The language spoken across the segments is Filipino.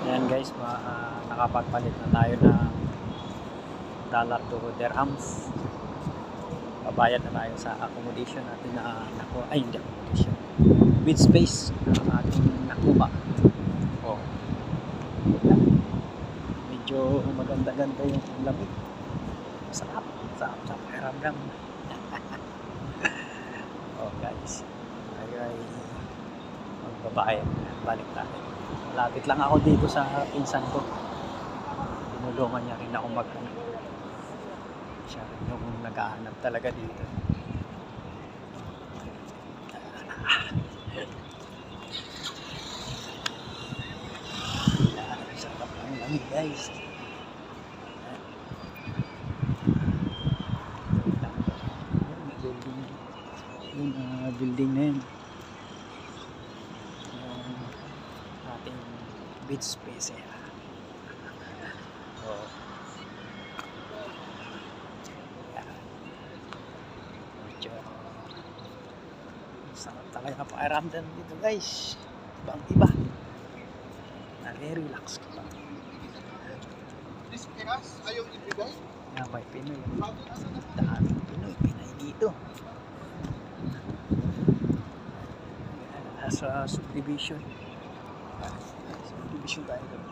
Ayan guys, nakapagpalit na tayo ng dollar to dirhams. Babayad na tayo sa accommodation natin na nakuha. Ay, hindi accommodation. With space na ating nakuha. Oh. Medyo maganda-ganda yung lamig. Sarap sa pakiramdam. Oh guys, tayo ay magbabayad. Balik tayo. Malapit lang ako dito sa pinsan ko. Tinulungan niya rin ako maghanap. Siya rin yung naghahanap talaga dito. Sarap ang lamig guys. Building na yun. Ating beach space yan. Oh. Medyo sarap talaga pakiramdam dito guys. Ibang iba. Nare-relax ka lang. This piras ayaw ibigay? Yan may Pinoy. Daming Pinoy dito. Sa subdivision. Subdivision tayo doon.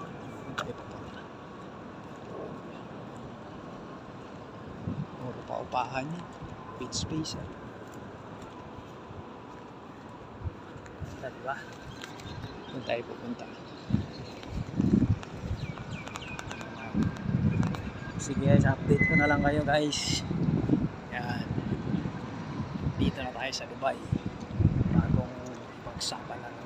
Tayo papunta. Puro pa-upahan niya. Beach space. Diba? Doon tayo pupunta. Sige guys, update ko na lang kayo guys. Yan. Dito na tayo sa Dubai. Bagong pagsapa ng